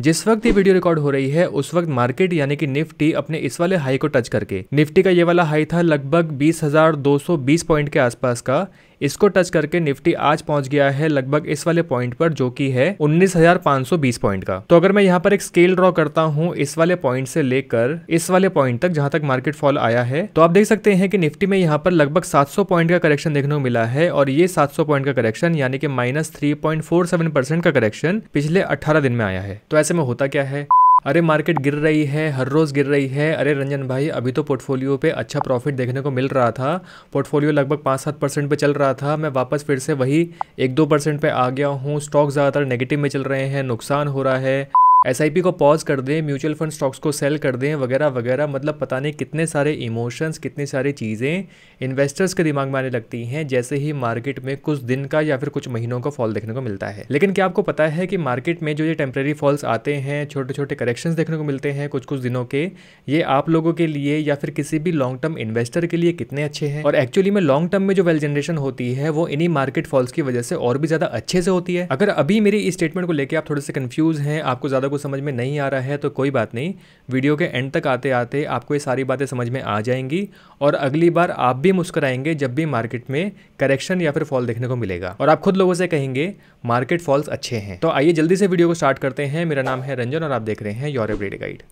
जिस वक्त ये वीडियो रिकॉर्ड हो रही है उस वक्त मार्केट यानी कि निफ्टी अपने इस वाले हाई को टच करके, निफ्टी का ये वाला हाई था लगभग 20,220 पॉइंट के आसपास का, इसको टच करके निफ्टी आज पहुंच गया है लगभग इस वाले पॉइंट पर जो कि है 19,520 पॉइंट का। तो अगर मैं यहाँ पर एक स्केल ड्रॉ करता हूँ इस वाले पॉइंट से लेकर इस वाले पॉइंट तक जहां तक मार्केट फॉल आया है, तो आप देख सकते हैं कि निफ्टी में यहाँ पर लगभग 700 पॉइंट का करेक्शन देखने को मिला है और ये 700 पॉइंट का करेक्शन यानी कि -3.47% का करेक्शन पिछले 18 दिन में आया है। तो ऐसे में होता क्या है, अरे मार्केट गिर रही है, हर रोज गिर रही है, अरे रंजन भाई अभी तो पोर्टफोलियो पे अच्छा प्रॉफिट देखने को मिल रहा था, पोर्टफोलियो लगभग 5-7% पे चल रहा था, मैं वापस फिर से वही 1-2% पे आ गया हूँ, स्टॉक ज़्यादातर नेगेटिव में चल रहे हैं, नुकसान हो रहा है, एसआईपी को पॉज कर दें, म्यूचुअल फंड स्टॉक्स को सेल कर दें वगैरह वगैरह। मतलब पता नहीं कितने सारे इमोशंस, कितनी सारी चीज़ें इन्वेस्टर्स के दिमाग में आने लगती हैं जैसे ही मार्केट में कुछ दिन का या फिर कुछ महीनों का फॉल देखने को मिलता है। लेकिन क्या आपको पता है कि मार्केट में जो ये टेम्प्रेरी फॉल्स आते हैं, छोटे छोटे करेक्शंस देखने को मिलते हैं कुछ कुछ दिनों के, ये आप लोगों के लिए या फिर किसी भी लॉन्ग टर्म इन्वेस्टर के लिए कितने अच्छे हैं। और एक्चुअली में लॉन्ग टर्म में जो वेल्थ जनरेशन होती है वो इन्हीं मार्केट फॉल्स की वजह से और भी ज्यादा अच्छे से होती है। अगर अभी मेरी इस स्टेटमेंट को लेकर आप थोड़े से कंफ्यूज हैं, आपको ज्यादा कुछ समझ में नहीं आ रहा है, तो कोई बात नहीं, वीडियो के एंड तक आते आते आपको ये सारी बातें समझ में आ जाएंगी और अगली बार आप भी मुस्कुराएंगे जब भी मार्केट में करेक्शन या फिर फॉल देखने को मिलेगा और आप खुद लोगों से कहेंगे मार्केट फॉल्स अच्छे हैं। तो आइए जल्दी से वीडियो को स्टार्ट करते हैं। मेरा नाम है रंजन और आप देख रहे हैं योर एवरीडे गाइड।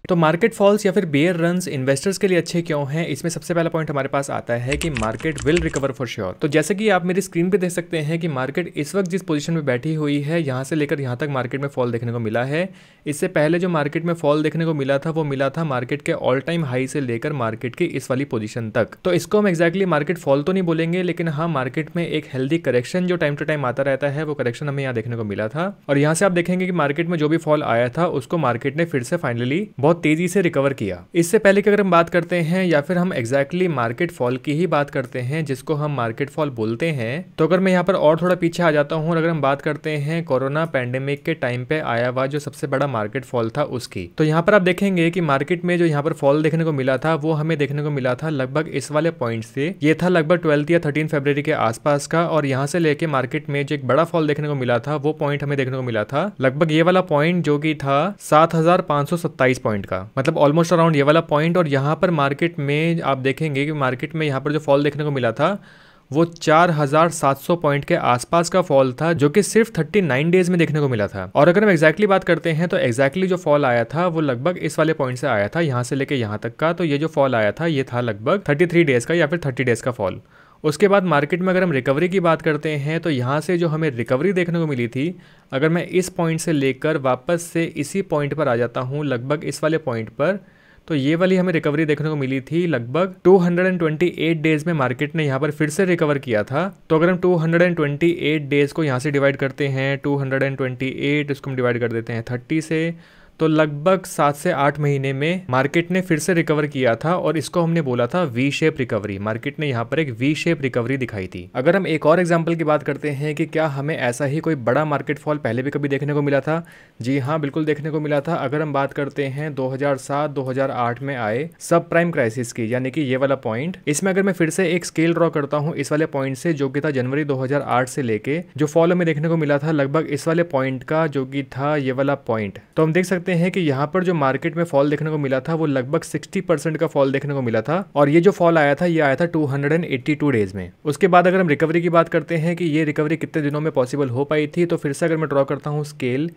तो मार्केट फॉल्स या फिर बेयर रन्स इन्वेस्टर्स के लिए अच्छे क्यों हैं, इसमें सबसे पहला पॉइंट हमारे पास आता है कि market will recover for sure. तो जैसे कि आप मेरी स्क्रीन पे देख सकते हैं कि मार्केट इस वक्त जिस पोजीशन में बैठी हुई है, यहां से लेकर यहां तक मार्केट में फॉल देखने को मिला है। इससे पहले जो मार्केट में फॉल देखने को मिला था वो मिला था मार्केट के ऑल टाइम हाई से लेकर मार्केट की इस वाली पोजीशन तक। तो इसको हम एक्जैक्टली मार्केट फॉल तो नहीं बोलेंगे, लेकिन हाँ मार्केट में एक हेल्दी करेक्शन जो टाइम टू टाइम आता रहता है वो करेक्शन हमें यहाँ देखने को मिला था। और यहाँ से आप देखेंगे कि मार्केट में जो भी फॉल आया था उसको मार्केट ने फिर से फाइनली बहुत तेजी से रिकवर किया। इससे पहले कि अगर हम बात करते हैं या फिर हम एग्जैक्टली मार्केट फॉल की ही बात करते हैं जिसको हम मार्केट फॉल बोलते हैं, तो अगर मैं यहाँ पर और थोड़ा पीछे आ जाता हूँ और अगर हम बात करते हैं कोरोना पैंडेमिक के टाइम पे आया हुआ जो सबसे बड़ा मार्केट फॉल था उसकी, तो यहाँ पर आप देखेंगे कि मार्केट में जो यहाँ पर फॉल देखने को मिला था वो हमें देखने को मिला था लगभग इस वाले पॉइंट से। ये था लगभग 12 या 13 फरवरी के आसपास का और यहाँ से लेके मार्केट में जो एक बड़ा फॉल देखने को मिला था वो पॉइंट हमें देखने को मिला था लगभग ये वाला पॉइंट जो कि था 7,527 पॉइंट का, मतलब ऑलमोस्ट अराउंड ये वाला पॉइंट। और यहाँ पर मार्केट में आप देखेंगे कि मार्केट में यहाँ पर जो फॉल देखने को मिला था वो 4,700 पॉइंट के आसपास का फॉल था जो कि सिर्फ 39 डेज में देखने को मिला था। और अगर हम एग्जैक्टली बात करते हैं तो एग्जैक्टली जो फॉल आया था वो लगभग इस वाले पॉइंट से आया था, यहाँ से लेके यहाँ तक का। तो ये जो फॉल आया था ये था लगभग 33 डेज का या फिर 30 डेज का फॉल। उसके बाद मार्केट में अगर हम रिकवरी की बात करते हैं तो यहाँ से जो हमें रिकवरी देखने को मिली थी, अगर मैं इस पॉइंट से लेकर वापस से इसी पॉइंट पर आ जाता हूँ लगभग इस वाले पॉइंट पर, तो ये वाली हमें रिकवरी देखने को मिली थी लगभग 228 डेज में मार्केट ने यहाँ पर फिर से रिकवर किया था। तो अगर हम 228 डेज को यहाँ से डिवाइड करते हैं, 228 इसको हम डिवाइड कर देते हैं 30 से, तो लगभग 7 से 8 महीने में मार्केट ने फिर से रिकवर किया था और इसको हमने बोला था वी शेप रिकवरी। मार्केट ने यहाँ पर एक वी शेप रिकवरी दिखाई थी। अगर हम एक और एग्जांपल की बात करते हैं कि क्या हमें ऐसा ही कोई बड़ा मार्केट फॉल पहले भी कभी देखने को मिला था, जी हाँ बिल्कुल देखने को मिला था। अगर हम बात करते हैं 2007-2008 में आए सब प्राइम क्राइसिस की, यानी कि ये वाला पॉइंट, इसमें अगर मैं फिर से एक स्केल ड्रॉ करता हूँ इस वाले पॉइंट से जो कि था जनवरी 2008 से लेके, जो फॉल हमें देखने को मिला था लगभग इस वाले पॉइंट का जो कि था ये वाला पॉइंट, तो हम देख सकते हैं कि यहाँ पर जो मार्केट में फॉल देखने को मिला था वो लगभग 60% का फॉल देखने को मिला था और ये जो फॉल आया था ये आया था 282 डेज में। उसके बाद अगर हम रिकवरी की बात करते हैं कि ये रिकवरी कितने दिनों में पॉसिबल हो पाई थी, तो फिर से अगर मैं ड्रॉ करता हूँ स्केल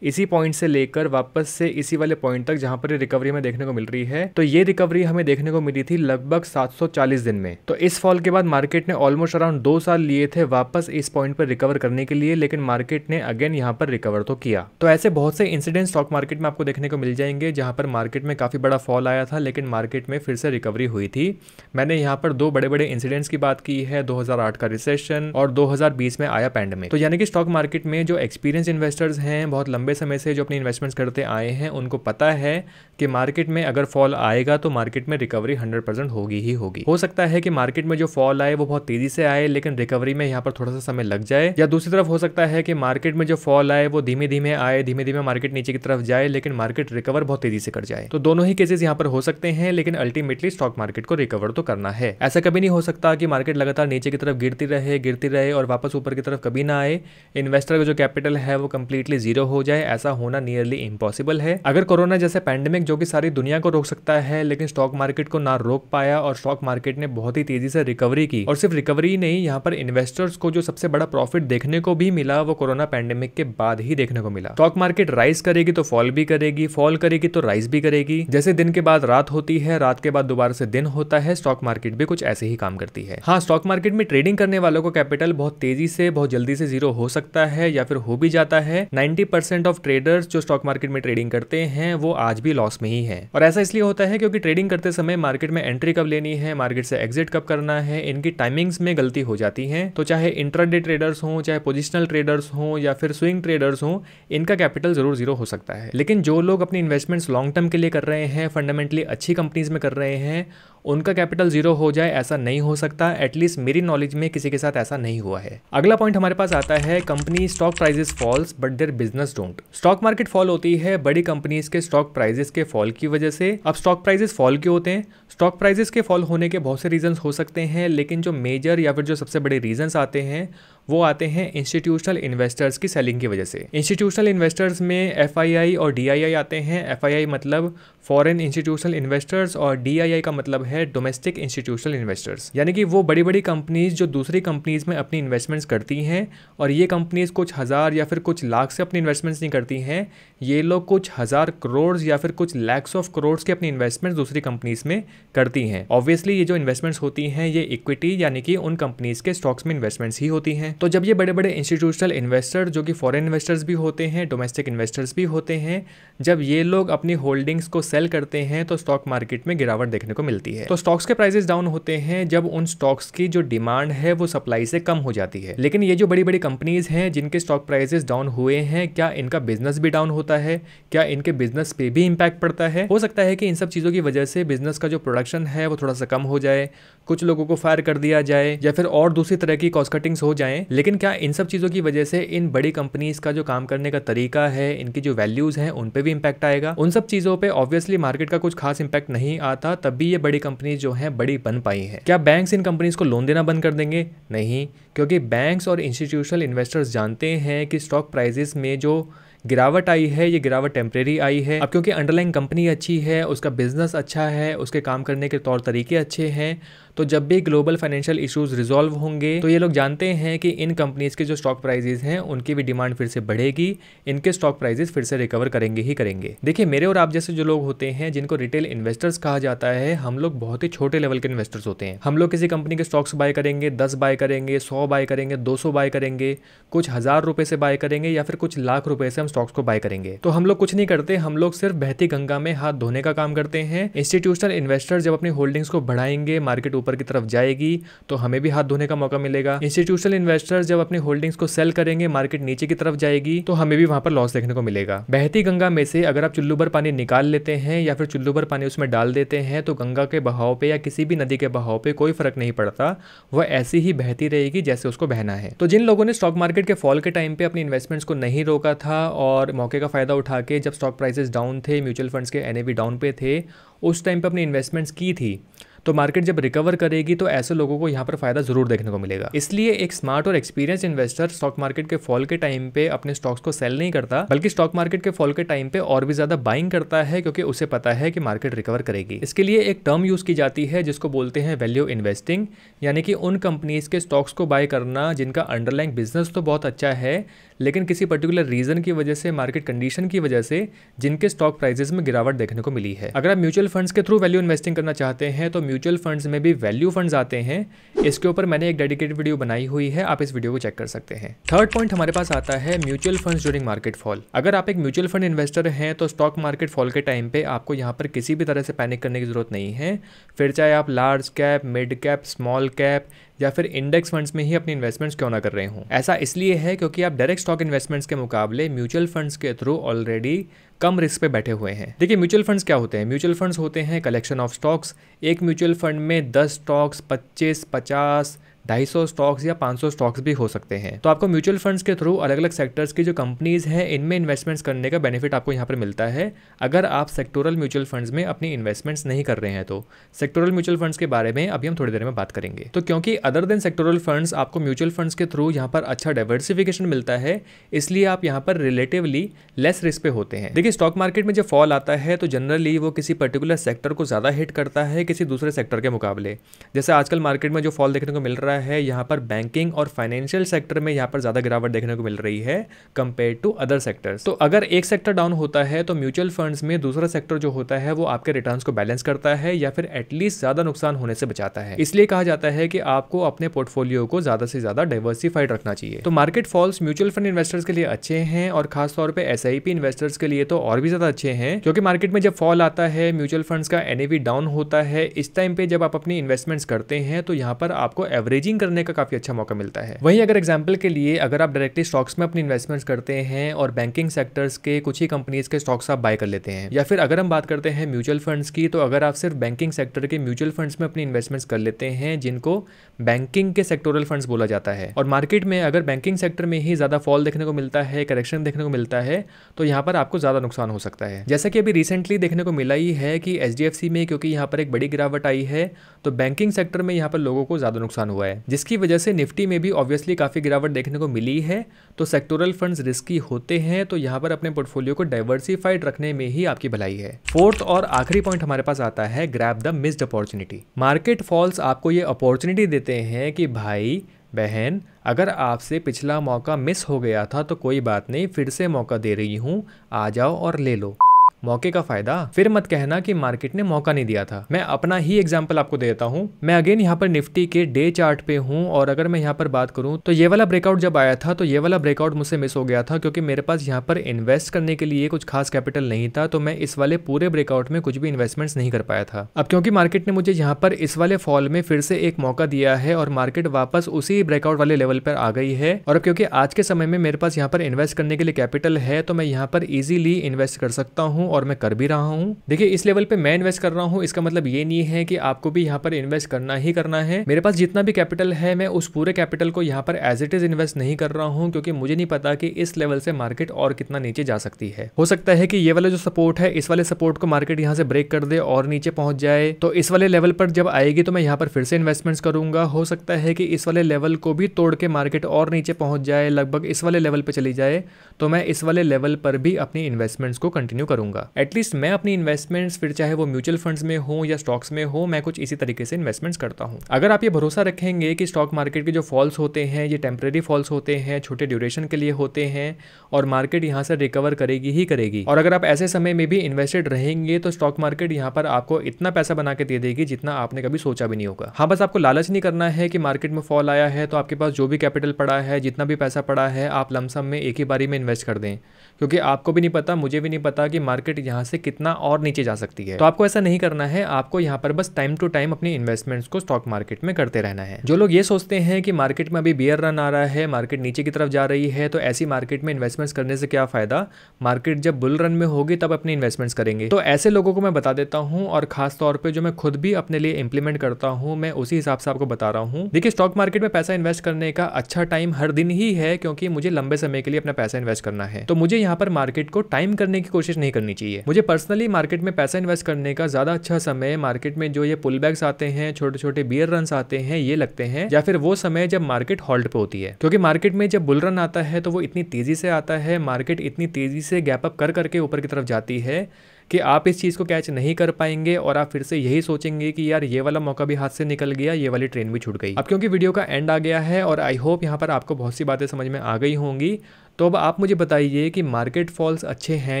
इसी पॉइंट से लेकर वापस से इसी वाले पॉइंट तक जहां पर ये रिकवरी हमें देखने को मिल रही है, तो ये रिकवरी हमें देखने को मिली थी लगभग 740 दिन में। तो इस फॉल के बाद मार्केट ने ऑलमोस्ट अराउंड 2 साल लिए थे वापस इस पॉइंट पर रिकवर करने के लिए, लेकिन मार्केट ने अगेन यहाँ पर रिकवर तो किया। तो ऐसे बहुत से इंसिडेंट स्टॉक मार्केट में आपको देखने को मिल जाएंगे जहां पर मार्केट में काफी बड़ा फॉल आया था लेकिन मार्केट में फिर से रिकवरी हुई थी। मैंने यहाँ पर 2 बड़े बड़े इंसिडेंट्स की बात की है, 2008 का रिसेशन और 2020 में आया पैंडेमिक। तो यानी कि स्टॉक मार्केट में जो एक्सपीरियंस इन्वेस्टर्स हैं, बहुत लंबे लंबे समय से जो अपनी इन्वेस्टमेंट्स करते आए हैं उनको पता है कि मार्केट में अगर फॉल आएगा तो मार्केट में रिकवरी 100% होगी ही होगी। हो सकता है कि मार्केट में जो फॉल आए वो बहुत तेजी से आए लेकिन रिकवरी में यहाँ पर थोड़ा सा समय लग जाए, या दूसरी तरफ हो सकता है कि मार्केट में जो फॉल आए वो धीमे धीमे आए, धीमे धीमे मार्केट नीचे की तरफ जाए लेकिन मार्केट रिकवर बहुत तेजी से कर जाए। तो दोनों ही केसेस यहाँ पर हो सकते हैं, लेकिन अल्टीमेटली स्टॉक मार्केट को रिकवर तो करना है। ऐसा कभी नहीं हो सकता कि मार्केट लगातार नीचे की तरफ गिरती रहे और वापस ऊपर की तरफ कभी ना आए, इन्वेस्टर का जो कैपिटल है वो कंप्लीटली जीरो हो जाए। ऐसा होना नियरली इम्पॉसिबल है। अगर कोरोना जैसे पैंडेमिक जो कि सारी दुनिया को रोक सकता है लेकिन स्टॉक मार्केट को ना रोक पाया और स्टॉक मार्केट ने बहुत ही तेजी से रिकवरी की, और सिर्फ रिकवरी नहीं, यहाँ पर इन्वेस्टर्स को जो सबसे बड़ा प्रॉफिट देखने को भी मिला वो कोरोना पैंडेमिक के बाद ही देखने को मिला। स्टॉक मार्केट राइज करेगी तो फॉल भी करेगी, फॉल करेगी तो राइज भी करेगी। जैसे दिन के बाद रात होती है, रात के बाद दोबारा से दिन होता है, स्टॉक मार्केट भी कुछ ऐसे ही काम करती है। हाँ, स्टॉक मार्केट में ट्रेडिंग करने वालों को कैपिटल बहुत तेजी से बहुत जल्दी से जीरो हो सकता है या फिर हो भी जाता है। 90% ऑफ ट्रेडर्स जो स्टॉक मार्केट में ट्रेडिंग करते हैं वो आज भी लॉस में ही है, और ऐसा इसलिए होता है क्योंकि ट्रेडिंग करते समय मार्केट में एंट्री कब लेनी है, मार्केट से एग्जिट कब करना है, इनकी टाइमिंग्स में गलती हो जाती है। तो चाहे इंट्राडे ट्रेडर्स हों, चाहे पोजिशनल ट्रेडर्स हों या फिर स्विंग ट्रेडर्स हों, इनका कैपिटल जरूर जीरो हो सकता है। लेकिन जो लोग अपनी इन्वेस्टमेंट्स लॉन्ग टर्म के लिए कर रहे हैं, फंडामेंटली अच्छी कंपनीज में कर रहे हैं, उनका कैपिटल जीरो हो जाए ऐसा नहीं हो सकता। एटलीस्ट मेरी नॉलेज में किसी के साथ ऐसा नहीं हुआ है। अगला पॉइंट हमारे पास आता है company stock prices falls but their business don't. Stock market fall होती है बड़ी कंपनीज के स्टॉक प्राइसेस के फॉल की वजह से। अब स्टॉक प्राइसेस फॉल क्यों होते हैं? स्टॉक प्राइसेस के फॉल होने के बहुत से रीजंस हो सकते हैं, लेकिन जो मेजर या फिर जो सबसे बड़े रीजंस आते हैं वो आते हैं इंस्टीट्यूशनल इन्वेस्टर्स की सेलिंग की वजह से। इंस्टीट्यूशनल इन्वेस्टर्स में एफआईआई और डीआईआई आते हैं। एफआईआई मतलब फॉरेन इंस्टीट्यूशनल इन्वेस्टर्स और डीआईआई का मतलब है डोमेस्टिक इंस्टीट्यूशनल इन्वेस्टर्स, यानी कि वो बड़ी बड़ी कंपनीज जो दूसरी कंपनीज में अपनी इन्वेस्टमेंट्स करती हैं, और ये कंपनीज कुछ हज़ार या फिर कुछ लाख से अपनी इन्वेस्टमेंट्स नहीं करती हैं, ये लोग कुछ हज़ार करोड़ या फिर कुछ लैक्स ऑफ करोड़ की अपनी इन्वेस्टमेंट्स दूसरी कंपनीज में करती हैं। ऑब्वियसली ये जो इन्वेस्टमेंट्स होती हैं ये इक्विटी यानी कि उन कंपनीज के स्टॉक्स में इन्वेस्टमेंट्स ही होती हैं। तो जब ये बड़े बड़े इंस्टीट्यूशनल इन्वेस्टर जो कि फॉरेन इन्वेस्टर्स भी होते हैं, डोमेस्टिक इन्वेस्टर्स भी होते हैं, जब ये लोग अपनी होल्डिंग्स को सेल करते हैं तो स्टॉक मार्केट में गिरावट देखने को मिलती है। तो स्टॉक्स के प्राइसेस डाउन होते हैं जब उन स्टॉक्स की जो डिमांड है वो सप्लाई से कम हो जाती है। लेकिन ये जो बड़ी बड़ी कंपनीज हैं जिनके स्टॉक प्राइसेस डाउन हुए हैं, क्या इनका बिजनेस भी डाउन होता है? क्या इनके बिजनेस पे भी इंपैक्ट पड़ता है? हो सकता है कि इन सब चीज़ों की वजह से बिजनेस का जो प्रोडक्शन है वो थोड़ा सा कम हो जाए, कुछ लोगों को फायर कर दिया जाए या फिर और दूसरी तरह की कॉस्ट कटिंग्स हो जाएं। लेकिन क्या इन सब चीज़ों की वजह से इन बड़ी कंपनीज का जो काम करने का तरीका है, इनकी जो वैल्यूज हैं, उन पे भी इंपैक्ट आएगा? उन सब चीज़ों पे ऑब्वियसली मार्केट का कुछ खास इंपैक्ट नहीं आता, तब भी ये बड़ी कंपनीज जो हैं बड़ी बन पाई हैं। क्या बैंक्स इन कंपनीज को लोन देना बंद कर देंगे? नहीं, क्योंकि बैंक्स और इंस्टीट्यूशनल इन्वेस्टर्स जानते हैं कि स्टॉक प्राइसेस में जो गिरावट आई है ये गिरावट टेम्परेरी आई है। अब क्योंकि अंडरलाइंग कंपनी अच्छी है, उसका बिजनेस अच्छा है, उसके काम करने के तौर तरीके अच्छे हैं, तो जब भी ग्लोबल फाइनेंशियल इश्यूज रिजॉल्व होंगे तो ये लोग जानते हैं कि इन कंपनीज के जो स्टॉक प्राइसेस हैं उनकी भी डिमांड फिर से बढ़ेगी, इनके स्टॉक प्राइसेस फिर से रिकवर करेंगे ही करेंगे। देखिए, मेरे और आप जैसे जो लोग होते हैं जिनको रिटेल इन्वेस्टर्स कहा जाता है, हम लोग बहुत ही छोटे लेवल के इन्वेस्टर्स होते हैं। हम लोग किसी कंपनी के स्टॉक्स बाय करेंगे, 10 बाय करेंगे, 100 बाय करेंगे, 200 बाय करेंगे, कुछ हज़ार रुपए से बाय करेंगे या फिर कुछ लाख रुपए से हम स्टॉक्स को बाय करेंगे। तो हम लोग कुछ नहीं करते, हम लोग सिर्फ बहती गंगा में हाथ धोने का काम करते हैं। इंस्टीट्यूशनल इन्वेस्टर जब अपनी होल्डिंग्स को बढ़ाएंगे, मार्केट ऊपर की तरफ जाएगी तो हमें भी हाथ धोने का मौका मिलेगा। इंस्टीट्यूशनल इन्वेस्टर्स जब अपनी होल्डिंग्स को सेल करेंगे, मार्केट नीचे की तरफ जाएगी तो हमें भी वहां पर लॉस देखने को मिलेगा। बहती गंगा में से अगर आप चुल्लू भर पानी निकाल लेते हैं या फिर चुल्लू भर पानी उसमें डाल देते हैं तो गंगा के बहाव पे या किसी भी नदी के बहाव पे कोई फर्क नहीं पड़ता, वह ऐसी ही बहती रहेगी जैसे उसको बहना है। तो जिन लोगों ने स्टॉक मार्केट के फॉल के टाइम पे अपनी इन्वेस्टमेंट्स को नहीं रोका था और मौके का फायदा उठा के जब स्टॉक प्राइसेस डाउन थे, म्यूचुअल फंड्स के एनएवी डाउन पे थे, उस टाइम पे अपनी इन्वेस्टमेंट्स की थी, तो मार्केट जब रिकवर करेगी तो ऐसे लोगों को यहाँ पर फायदा जरूर देखने को मिलेगा। इसलिए एक स्मार्ट और एक्सपीरियंस इन्वेस्टर स्टॉक मार्केट के फॉल के टाइम पे अपने स्टॉक्स को सेल नहीं करता, बल्कि स्टॉक मार्केट के फॉल के टाइम पे और भी ज्यादा बाइंग करता है, क्योंकि उसे पता है कि मार्केट रिकवर करेगी। इसके लिए एक टर्म यूज की जाती है जिसको बोलते हैं वैल्यू इन्वेस्टिंग, यानी कि उन कंपनीज के स्टॉक्स को बाय करना जिनका अंडरलाइंग बिजनेस तो बहुत अच्छा है, लेकिन किसी पर्टिकुलर रीजन की वजह से, मार्केट कंडीशन की वजह से जिनके स्टॉक प्राइसेस में गिरावट देखने को मिली है। अगर आप म्यूचुअल फंड्स के थ्रू वैल्यू इन्वेस्टिंग करना चाहते हैं तो म्यूचुअल फंड्स में भी वैल्यू फंड्स आते हैं। इसके ऊपर मैंने एक डेडिकेटेड वीडियो बनाई हुई है, आप इस वीडियो को चेक कर सकते हैं। थर्ड पॉइंट हमारे पास आता है mutual funds during market fall. अगर आप एक म्यूचुअल फंड इन्वेस्टर हैं तो स्टॉक मार्केट फॉल के टाइम पे आपको यहाँ पर किसी भी तरह से पैनिक करने की जरूरत नहीं है। फिर चाहे आप large cap, mid cap, small cap या फिर इंडेक्स फंड्स में ही अपनी इन्वेस्टमेंट्स क्यों ना कर रहे हों। ऐसा इसलिए है क्योंकि आप डायरेक्ट स्टॉक इन्वेस्टमेंट्स के मुकाबले म्यूचुअल फंड्स के थ्रू ऑलरेडी कम रिस्क पे बैठे हुए हैं। देखिए म्यूचुअल फंड्स क्या होते हैं? म्यूचुअल फंड्स होते हैं कलेक्शन ऑफ स्टॉक्स। एक म्यूचुअल फंड में 10 स्टॉक्स, 25, 50, 250 स्टॉक्स या 500 स्टॉक्स भी हो सकते हैं। तो आपको म्यूचुअल फंड्स के थ्रू अलग अलग सेक्टर्स की जो कंपनीज हैं इनमें इन्वेस्टमेंट्स करने का बेनिफिट आपको यहाँ पर मिलता है अगर आप सेक्टोरल म्यूचुअल फंड्स में अपनी इन्वेस्टमेंट्स नहीं कर रहे हैं। तो सेक्टोरल म्यूचुअल फंड्स के बारे में अभी हम थोड़ी देर में बात करेंगे। तो क्योंकि अदर देन सेक्टोरल फंड्स आपको म्यूचुअल फंड्स के थ्रू यहाँ पर अच्छा डाइवर्सिफिकेशन मिलता है, इसलिए आप यहाँ पर रिलेटिवली लेस रिस्क पे होते हैं। देखिए स्टॉक मार्केट में जब फॉल आता है तो जनरली वो किसी पर्टिकुलर सेक्टर को ज़्यादा हिट करता है किसी दूसरे सेक्टर के मुकाबले। जैसे आजकल मार्केट में जो फॉल देखने को मिल रहा है, यहाँ पर बैंकिंग और फाइनेंशियल सेक्टर में यहाँ पर ज़्यादा गिरावट देखने को मिल रही है कंपेयर टू अदर सेक्टर्स। तो अगर एक सेक्टर डाउन होता है तो म्यूचुअल फंड्स में दूसरा सेक्टर जो होता है वो आपके रिटर्न्स को बैलेंस करता है या फिर एटलीस्ट ज़्यादा नुकसान होने से बचाता है। इसलिए कहा जाता है कि आपको अपने पोर्टफोलियो को ज़्यादा से ज़्यादा डाइवर्सिफाइड रखना चाहिए। तो market falls mutual fund investors के लिए अच्छे हैं और खासतौर पर SIP इन्वेस्टर्स के लिए तो और भी ज़्यादा अच्छे हैं, क्योंकि मार्केट में जब फॉल आता है, म्यूचुअल फंड्स का NAV डाउन होता है, इस टाइम पे जब आप अपनी इन्वेस्टमेंट्स करते हैं तो यहाँ पर आपको एवरेजिंग करने का काफ़ी अच्छा मौका मिलता है। वहीं अगर एग्जांपल के लिए अगर आप डायरेक्टली स्टॉक्स में अपनी इन्वेस्टमेंट्स करते हैं और बैंकिंग सेक्टर्स के कुछ ही कंपनीज के स्टॉक्स आप बाय कर लेते हैं, या फिर अगर हम बात करते हैं म्यूचुअल फंड्स की, तो अगर आप सिर्फ बैंकिंग सेक्टर के म्यूचुअल फंड्स में अपनी इन्वेस्टमेंट्स कर लेते हैं जिनको बैंकिंग के सेक्टोरल फंड्स बोला जाता है, और मार्केट में अगर बैंकिंग सेक्टर में ही ज़्यादा फॉल देखने को मिलता है, करेक्शन देखने को मिलता है, तो यहाँ पर आपको ज़्यादा नुकसान हो सकता है। जैसा कि अभी रिसेंटली देखने को मिला ही है कि HDFC में क्योंकि यहाँ पर एक बड़ी गिरावट आई है तो बैंकिंग सेक्टर में यहाँ पर लोगों को ज़्यादा नुकसान हुआ है, जिसकी वजह से निफ्टी में भी ऑब्वियसली काफ़ी गिरावट देखने को मिली है। तो सेक्टोरल फंड्स रिस्की होते हैं, तो यहाँ पर अपने पोर्टफोलियो को डाइवर्सिफाइड रखने में ही आपकी भलाई है। फोर्थ और आखिरी पॉइंट हमारे पास आता है grab the missed opportunity. Market falls आपको ये अपॉर्चुनिटी देते हैं कि भाई बहन, अगर आपसे पिछला मौका मिस हो गया था तो कोई बात नहीं, फिर से मौका दे रही हूँ, आ जाओ और ले लो। मौके का फायदा। फिर मत कहना कि मार्केट ने मौका नहीं दिया था। मैं अपना ही एग्जांपल आपको देता हूं। मैं अगेन यहाँ पर निफ्टी के डे चार्ट पे हूं और अगर मैं यहाँ पर बात करूं तो ये वाला ब्रेकआउट जब आया था तो ये वाला ब्रेकआउट मुझसे मिस हो गया था, क्योंकि मेरे पास यहाँ पर इन्वेस्ट करने के लिए कुछ खास कैपिटल नहीं था, तो मैं इस वाले पूरे ब्रेकआउट में कुछ भी इन्वेस्टमेंट्स नहीं कर पाया था। अब क्योंकि मार्केट ने मुझे यहाँ पर इस वाले फॉल में फिर से एक मौका दिया है और मार्केट वापस उसी ब्रेकआउट वाले लेवल पर आ गई है, और अब क्योंकि आज के समय में मेरे पास यहाँ पर इन्वेस्ट करने के लिए कैपिटल है तो मैं यहाँ पर इजीली इन्वेस्ट कर सकता हूँ और मैं कर भी रहा हूँ। देखिए इस लेवल पे मैं इन्वेस्ट कर रहा हूँ, इसका मतलब ये नहीं है कि आपको भी यहाँ पर इन्वेस्ट करना ही करना है। मेरे पास जितना भी कैपिटल है मैं उस पूरे कैपिटल को यहाँ पर एज इट इज इन्वेस्ट नहीं कर रहा हूँ, क्योंकि मुझे नहीं पता कि इस लेवल से मार्केट और कितना नीचे जा सकती है। हो सकता है कि ये वाला जो सपोर्ट है, इस वाले सपोर्ट को मार्केट यहाँ से ब्रेक कर दे और नीचे पहुंच जाए, तो इस वाले लेवल पर जब आएगी तो मैं यहाँ पर फिर से इन्वेस्टमेंट्स करूंगा। हो सकता है कि इस वाले लेवल को भी तोड़ के मार्केट और नीचे पहुंच जाए, लगभग इस वाले लेवल पर चली जाए, तो मैं इस वाले लेवल पर भी अपनी इन्वेस्टमेंट्स को कंटिन्यू करूंगा। एटलीस्ट मैं अपनी इन्वेस्टमेंट्स फिर चाहे वो म्यूचुअल फंड्स में हो या स्टॉक्स में हो, मैं कुछ इसी तरीके से इन्वेस्टमेंट्स करता हूं। अगर आप ये भरोसा रखेंगे कि स्टॉक मार्केट के जो फॉल्स होते हैं ये टेम्परेरी फॉल्स होते हैं, छोटे ड्यूरेशन के लिए होते हैं और मार्केट यहां से रिकवर करेगी ही करेगी, और अगर आप ऐसे समय में भी इन्वेस्टेड रहेंगे तो स्टॉक मार्केट यहां पर आपको इतना पैसा बना के दे देगी जितना आपने कभी सोचा भी नहीं होगा। हाँ, बस आपको लालच नहीं करना है कि मार्केट में फॉल आया है तो आपके पास जो भी कैपिटल पड़ा है, जितना भी पैसा पड़ा है, आप लमसम में एक ही बारी में इन्वेस्ट कर दें, क्योंकि आपको भी नहीं पता, मुझे भी नहीं पता कि मार्केट यहाँ से कितना और नीचे जा सकती है। तो आपको ऐसा नहीं करना है, आपको यहाँ पर बस टाइम टू टाइम अपनी इन्वेस्टमेंट्स को स्टॉक मार्केट में करते रहना है। जो लोग ये सोचते हैं कि मार्केट में अभी बियर रन आ रहा है, मार्केट नीचे की तरफ जा रही है, तो ऐसी मार्केट में इन्वेस्टमेंट्स करने से क्या फायदा, मार्केट जब बुल रन में होगी तब अपनी इन्वेस्टमेंट्स करेंगे। तो ऐसे लोगों को मैं बता देता हूँ, और खास तौर पर जो मैं खुद भी अपने लिए इंप्लीमेंट करता हूँ, मैं उसी हिसाब से आपको बता रहा हूँ। देखिए स्टॉक मार्केट में पैसा इन्वेस्ट करने का अच्छा टाइम हर दिन ही है, क्योंकि मुझे लंबे समय के लिए अपना पैसा इन्वेस्ट करना है, तो मुझे यहाँ पर मार्केट को टाइम करने की कोशिश नहीं करनी चाहिए। मुझे पर्सनली मार्केट में पैसा इन्वेस्ट करने का ज्यादा अच्छा समय मार्केट में जो ये पुल बैक्स आते हैं, छोटे छोटे बियर रन्स आते हैं, ये लगते हैं, या फिर वो समय जब मार्केट हॉल्ट पे होती है। क्योंकि मार्केट में जब बुल रन आता है तो वो इतनी तेजी से आता है, मार्केट इतनी तेजी से गैप अप कर करके ऊपर की तरफ जाती है कि आप इस चीज़ को कैच नहीं कर पाएंगे और आप फिर से यही सोचेंगे कि यार ये वाला मौका भी हाथ से निकल गया, ये वाली ट्रेन भी छूट गई। अब क्योंकि वीडियो का एंड आ गया है और आई होप यहाँ पर आपको बहुत सी बातें समझ में आ गई होंगी, तो अब आप मुझे बताइए कि मार्केट फॉल्स अच्छे हैं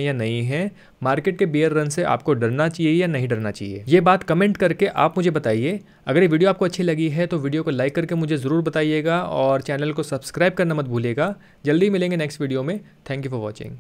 या नहीं हैं, मार्केट के बियर रन से आपको डरना चाहिए या नहीं डरना चाहिए, ये बात कमेंट करके आप मुझे बताइए। अगर ये वीडियो आपको अच्छी लगी है तो वीडियो को लाइक करके मुझे ज़रूर बताइएगा और चैनल को सब्सक्राइब करना मत भूलिएगा। जल्दी मिलेंगे नेक्स्ट वीडियो में। Thank you for watching.